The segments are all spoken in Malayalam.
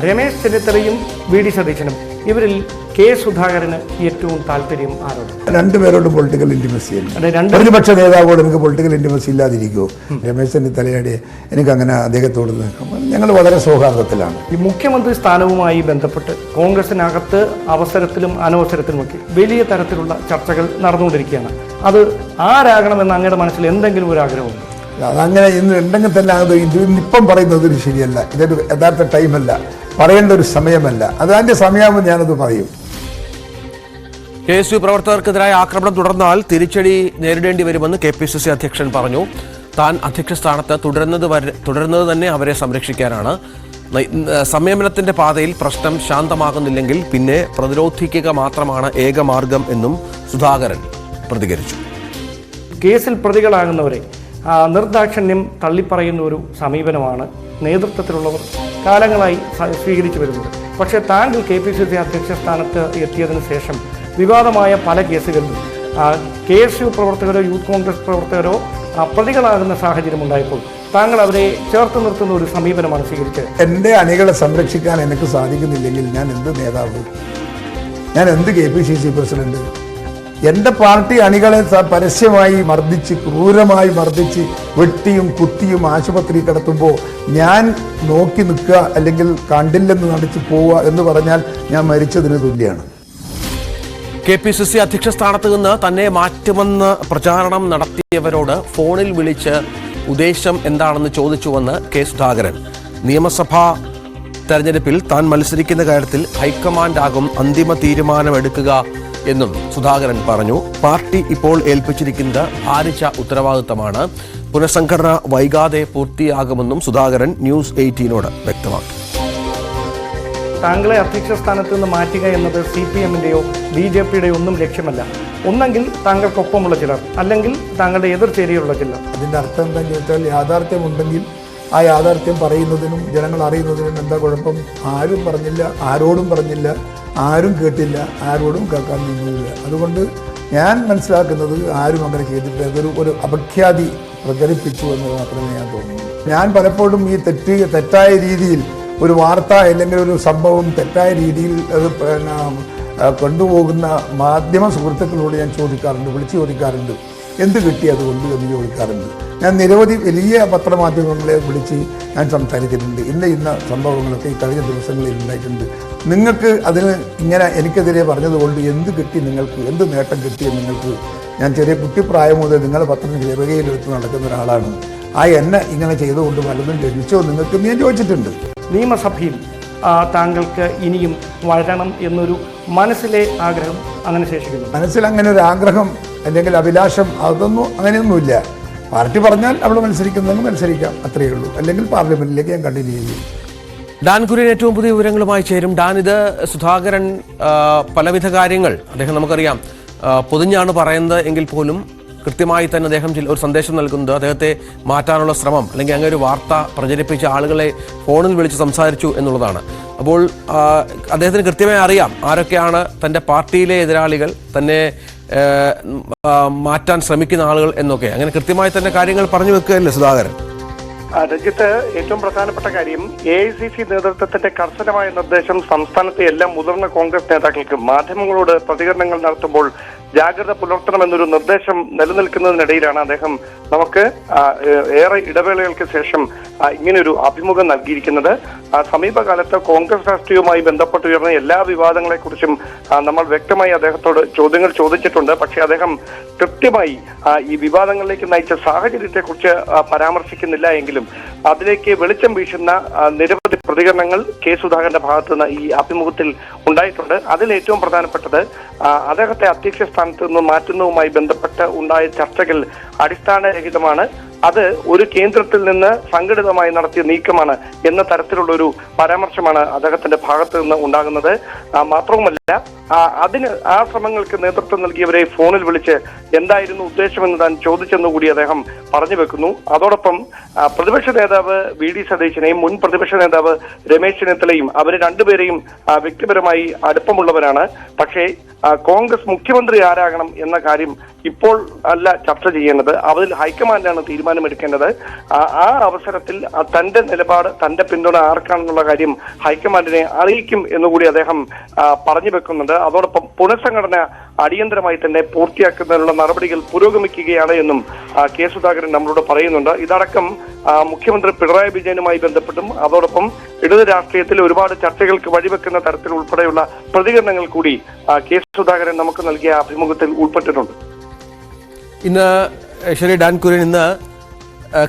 രമേശ് ചെന്നിത്തലയും വി ഡി സതീശനും, ഇവരിൽ കെ സുധാകരന് ഏറ്റവും താല്പര്യം ആരോട്? രണ്ടുപേരോടും പൊളിറ്റിക്കൽ ഇന്റിമസി പ്രതിപക്ഷ നേതാവോട് എനിക്ക് പൊളിറ്റിക്കൽ ഇന്റിമസി ഇല്ലാതിരിക്കുമോ? രമേശ് ചെന്നിത്തലയുടെ എനിക്കങ്ങനെ അദ്ദേഹത്തോട് ഞങ്ങൾ വളരെ സൗഹാർദ്ദത്തിലാണ്. ഈ മുഖ്യമന്ത്രി സ്ഥാനവുമായി ബന്ധപ്പെട്ട് കോൺഗ്രസിനകത്ത് അവസരത്തിലും അനവസരത്തിലുമൊക്കെ വലിയ തരത്തിലുള്ള ചർച്ചകൾ നടന്നുകൊണ്ടിരിക്കുകയാണ്. അത് ആരാകണമെന്ന് അങ്ങയുടെ മനസ്സിൽ എന്തെങ്കിലും ഒരു ആഗ്രഹമുണ്ട്? അതങ്ങനെ ഇന്ന് ഉണ്ടെങ്കിൽ തന്നെ അത് ഇപ്പം പറയുന്നത് ശരിയല്ല. ഇതൊരു യഥാർത്ഥ ടൈമല്ല, പറയേണ്ട ഒരു സമയമല്ല. അതിൻ്റെ സമയമാകുമ്പോൾ ഞാനത് പറയും. KSU പ്രവർത്തകർക്കെതിരായ ആക്രമണം തുടർന്നാൽ തിരിച്ചടി നേരിടേണ്ടി വരുമെന്ന് KPCC അധ്യക്ഷൻ പറഞ്ഞു. താൻ അധ്യക്ഷ സ്ഥാനത്ത് തുടരുന്നത് തന്നെ അവരെ സംരക്ഷിക്കാനാണ്. സംയമനത്തിന്റെ പാതയിൽ പ്രശ്നം ശാന്തമാകുന്നില്ലെങ്കിൽ പിന്നെ പ്രതിരോധിക്കുക മാത്രമാണ് ഏകമാർഗം എന്നും സുധാകരൻ പ്രതികരിച്ചു. കേസിൽ പ്രതികളാകുന്നവരെ നിർദാക്ഷിണ്യം തള്ളിപ്പറയുന്ന ഒരു സമീപനമാണ് നേതൃത്വത്തിലുള്ളവർ കാലങ്ങളായി സ്വീകരിച്ചു വരുന്നത്. പക്ഷേ താങ്കൾ KPCC അധ്യക്ഷ സ്ഥാനത്ത് എത്തിയതിനു ശേഷം വിവാദമായ പല കേസുകളിലും KSU പ്രവർത്തകരോ യൂത്ത് കോൺഗ്രസ് പ്രവർത്തകരോ പ്രതികളാകുന്ന സാഹചര്യം ഉണ്ടായപ്പോൾ താങ്കൾ അവരെ ചേർത്ത് നിർത്തുന്ന ഒരു സമീപനമാണ് സ്വീകരിച്ചത്. എൻ്റെ അണികളെ സംരക്ഷിക്കാൻ എനിക്ക് സാധിക്കുന്നില്ലെങ്കിൽ ഞാൻ എന്ത് നേതാവ്, ഞാൻ എന്ത് KPCC പ്രസിഡന്റ്? എൻ്റെ പാർട്ടി അണികളെ പരസ്യമായി മർദ്ദിച്ച്, ക്രൂരമായി മർദ്ദിച്ച്, വെട്ടിയും കുത്തിയും ആശുപത്രി കിടത്തുമ്പോൾ ഞാൻ നോക്കി നിൽക്കുക അല്ലെങ്കിൽ കണ്ടില്ലെന്ന് നടിച്ച് പോവുക എന്ന് പറഞ്ഞാൽ ഞാൻ മരിച്ചതിന് തുല്യമാണ്. KPCC അധ്യക്ഷ സ്ഥാനത്ത് നിന്ന് തന്നെ മാറ്റുമെന്ന് പ്രചാരണം നടത്തിയവരോട് ഫോണിൽ വിളിച്ച് ഉദ്ദേശം എന്താണെന്ന് ചോദിച്ചുവെന്ന് കെ സുധാകരൻ. നിയമസഭാ തെരഞ്ഞെടുപ്പിൽ താൻ മത്സരിക്കുന്ന കാര്യത്തിൽ ഹൈക്കമാൻഡാകും അന്തിമ തീരുമാനമെടുക്കുക എന്നും സുധാകരൻ പറഞ്ഞു. പാർട്ടി ഇപ്പോൾ ഏൽപ്പിച്ചിരിക്കുന്നത് ഭാരിച്ച ഉത്തരവാദിത്തമാണ്. പുനഃസംഘടന വൈകാതെ പൂർത്തിയാകുമെന്നും സുധാകരൻ ന്യൂസ് 18നോട് വ്യക്തമാക്കി. താങ്കളെ അധ്യക്ഷ സ്ഥാനത്ത് നിന്ന് മാറ്റുക എന്നത് CPMന്റെയോ BJPയുടെയോ ഒന്നും ലക്ഷ്യമല്ല. ഒന്നെങ്കിൽ താങ്കൾക്കൊപ്പമുള്ള ചിലർ, അല്ലെങ്കിൽ താങ്കളുടെ എതിർചേരിയുള്ള ചിലർ. അതിൻ്റെ അർത്ഥം എന്താണെന്ന് ചോദിച്ചാൽ യാഥാർത്ഥ്യമുണ്ടെങ്കിൽ ആ യാഥാർത്ഥ്യം പറയുന്നതിനും ജനങ്ങൾ അറിയുന്നതിനും എന്താ കുഴപ്പം? ആരും പറഞ്ഞില്ല, ആരോടും പറഞ്ഞില്ല, ആരും കേട്ടില്ല, ആരോടും കേൾക്കാൻ നിന്നില്ല. അതുകൊണ്ട് ഞാൻ മനസ്സിലാക്കുന്നത് ആരും അങ്ങനെ ചെയ്തിട്ട് ഒരു അപഖ്യാതി പ്രചരിപ്പിച്ചു എന്ന് മാത്രമേ ഞാൻ തോന്നുന്നു. ഞാൻ പലപ്പോഴും ഈ തെറ്റായ രീതിയിൽ ഒരു വാർത്ത അല്ലെങ്കിൽ ഒരു സംഭവം തെറ്റായ രീതിയിൽ അത് കൊണ്ടുപോകുന്ന മാധ്യമ സുഹൃത്തുക്കളോട് ഞാൻ ചോദിക്കാറുണ്ട്, വിളിച്ചു ചോദിക്കാറുണ്ട്, എന്ത് കിട്ടി അതുകൊണ്ട് എന്ന് ചോദിക്കാറുണ്ട്. ഞാൻ നിരവധി വലിയ പത്രമാധ്യമങ്ങളെ വിളിച്ച് ഞാൻ സംസാരിച്ചിട്ടുണ്ട്. ഇന്ന സംഭവങ്ങളൊക്കെ ഈ കഴിഞ്ഞ ദിവസങ്ങളിൽ ഉണ്ടായിട്ടുണ്ട്. നിങ്ങൾക്ക് അതിന് ഇങ്ങനെ എനിക്കെതിരെ പറഞ്ഞതുകൊണ്ട് എന്ത് കിട്ടി നിങ്ങൾക്ക്, എന്ത് നേട്ടം കിട്ടിയെന്ന് നിങ്ങൾക്ക്? ഞാൻ ചെറിയ കുട്ടിപ്രായം മുതൽ നിങ്ങളുടെ പത്രം ചെറുകയിലെടുത്ത് നടക്കുന്ന ഒരാളാണ്. എന്നെ ഇങ്ങനെ ചെയ്തുകൊണ്ട് വല്ലതും ലഭിച്ചോ നിങ്ങൾക്ക് ഞാൻ ചോദിച്ചിട്ടുണ്ട്. നിയമസഭയിൽ താങ്കൾക്ക് ഇനിയും വളരണം എന്നൊരു മനസ്സിലെ ആഗ്രഹം അങ്ങനെ ശേഷിക്കുന്നു? മനസ്സിൽ അങ്ങനെ ഒരു ആഗ്രഹം അല്ലെങ്കിൽ അഭിലാഷം അങ്ങനെയൊന്നുമില്ല. പാർട്ടി പറഞ്ഞാൽ അവിടെ മത്സരിക്കുന്നെങ്കിൽ മത്സരിക്കാം, അത്രയേ ഉള്ളൂ. അല്ലെങ്കിൽ പാർലമെന്റിലേക്ക് ഞാൻ കണ്ടിന്യൂ ചെയ്യും. ഡാൻ കുര്യൻ ഏറ്റവും പുതിയ വിവരങ്ങളുമായി ചേരും. ഡാൻ, ഇത് സുധാകരൻ പലവിധ കാര്യങ്ങൾ അദ്ദേഹം നമുക്കറിയാം പൊതിഞ്ഞാണ് പറയുന്നത് എങ്കിൽ പോലും കൃത്യമായി തന്നെ അദ്ദേഹം ഒരു സന്ദേശം നൽകുന്നത് അദ്ദേഹത്തെ മാറ്റാനുള്ള ശ്രമം അല്ലെങ്കിൽ അങ്ങനെ ഒരു വാർത്ത പ്രചരിപ്പിച്ച ആളുകളെ ഫോണിൽ വിളിച്ച് സംസാരിച്ചു എന്നുള്ളതാണ്. അപ്പോൾ അദ്ദേഹത്തിന് കൃത്യമായി അറിയാം ആരൊക്കെയാണ് തൻ്റെ പാർട്ടിയിലെ എതിരാളികൾ, തന്നെ മാറ്റാൻ ശ്രമിക്കുന്ന ആളുകൾ എന്നൊക്കെ. അങ്ങനെ കൃത്യമായി തന്നെ കാര്യങ്ങൾ പറഞ്ഞു വെക്കുകയല്ലേ സുധാകരൻ? രഞ്ജിത്ത്, ഏറ്റവും പ്രധാനപ്പെട്ട കാര്യം AICC നേതൃത്വത്തിന്റെ കർശനമായ നിർദ്ദേശം സംസ്ഥാനത്തെ എല്ലാ മുതിർന്ന കോൺഗ്രസ് നേതാക്കൾക്ക് മാധ്യമങ്ങളോട് പ്രതികരണങ്ങൾ നടത്തുമ്പോൾ ജാഗ്രത പുലർത്തണമെന്നൊരു നിർദ്ദേശം നിലനിൽക്കുന്നതിനിടയിലാണ് അദ്ദേഹം നമുക്ക് ഏറെ ഇടവേളകൾക്ക് ശേഷം ഇങ്ങനെയൊരു അഭിമുഖം നൽകിയിരിക്കുന്നത്. സമീപകാലത്ത് കോൺഗ്രസ് രാഷ്ട്രീയവുമായി ബന്ധപ്പെട്ടുയർന്ന എല്ലാ വിവാദങ്ങളെക്കുറിച്ചും നമ്മൾ വ്യക്തമായി അദ്ദേഹത്തോട് ചോദ്യങ്ങൾ ചോദിച്ചിട്ടുണ്ട്. പക്ഷേ അദ്ദേഹം കൃത്യമായി ഈ വിവാദങ്ങളിലേക്ക് നയിച്ച സാഹചര്യത്തെക്കുറിച്ച് പരാമർശിക്കുന്നില്ല എങ്കിലും അതിലേക്ക് വെളിച്ചം വീശുന്ന നിരവധി പ്രതികരണങ്ങൾ കെ സുധാകരന്റെ ഭാഗത്തു നിന്ന് ഈ അഭിമുഖത്തിൽ ഉണ്ടായിട്ടുണ്ട്. അതിൽ ഏറ്റവും പ്രധാനപ്പെട്ടത് അദ്ദേഹത്തെ അധ്യക്ഷ സ്ഥാനത്ത് നിന്ന് മാറ്റുന്നതുമായി ബന്ധപ്പെട്ട് ഉണ്ടായ ചർച്ചകൾ അടിസ്ഥാനരഹിതമാണ്, അത് ഒരു കേന്ദ്രത്തിൽ നിന്ന് സംഘടിതമായി നടത്തിയ നീക്കമാണ് എന്ന തരത്തിലുള്ള ഒരു പരാമർശമാണ് അദ്ദേഹത്തിന്റെ ഭാഗത്ത് നിന്ന് ഉണ്ടാകുന്നത്. മാത്രവുമല്ല, ആ ശ്രമങ്ങൾക്ക് നേതൃത്വം നൽകിയവരെ ഫോണിൽ വിളിച്ച് എന്തായിരുന്നു ഉദ്ദേശമെന്ന് താൻ ചോദിച്ചെന്നുകൂടി അദ്ദേഹം പറഞ്ഞു വെക്കുന്നു. അതോടൊപ്പം പ്രതിപക്ഷ നേതാവ് വി ഡി സതീശനെയും മുൻ പ്രതിപക്ഷ നേതാവ് രമേശ് ചെന്നിത്തലയും അവരെ രണ്ടുപേരെയും വ്യക്തിപരമായി അടുപ്പമുള്ളവരാണ്. പക്ഷേ കോൺഗ്രസ് മുഖ്യമന്ത്രി ആരാകണം എന്ന കാര്യം ഇപ്പോൾ അല്ല ചർച്ച ചെയ്യേണ്ടത്, അതിൽ ഹൈക്കമാൻഡാണ് തീരുമാനം തീരുമാനമെടുക്കേണ്ടത്. ആ അവസരത്തിൽ തന്റെ നിലപാട്, തന്റെ പിന്തുണ ആർക്കാണെന്നുള്ള കാര്യം ഹൈക്കമാൻഡിനെ അറിയിക്കും എന്നുകൂടി അദ്ദേഹം പറഞ്ഞു വെക്കുന്നുണ്ട്. അതോടൊപ്പം പുനഃസംഘടന അടിയന്തരമായി തന്നെ പൂർത്തിയാക്കുന്നതിനുള്ള നടപടികൾ പുരോഗമിക്കുകയാണ് എന്നും കെ സുധാകരൻ നമ്മളോട് പറയുന്നുണ്ട്. ഇതടക്കം മുഖ്യമന്ത്രി പിണറായി വിജയനുമായി ബന്ധപ്പെട്ടും അതോടൊപ്പം ഇടത് രാഷ്ട്രീയത്തിൽ ഒരുപാട് ചർച്ചകൾക്ക് വഴിവെക്കുന്ന തരത്തിൽ ഉൾപ്പെടെയുള്ള പ്രതികരണങ്ങൾ കൂടി കെ സുധാകരൻ നമുക്ക് നൽകിയ അഭിമുഖത്തിൽ ഉൾപ്പെട്ടിട്ടുണ്ട്. ഇന്ന് ശരി ഡാൻ കുര്യൻ, ഇന്ന്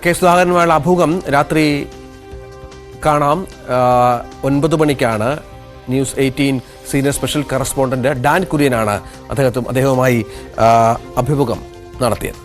കെ സുധാകരനുമായുള്ള അഭിമുഖം രാത്രി കാണാം. 9 മണിക്കാണ്. News 18 senior special correspondent Dan കുര്യനാണ് അദ്ദേഹവുമായി അഭിമുഖം നടത്തിയത്.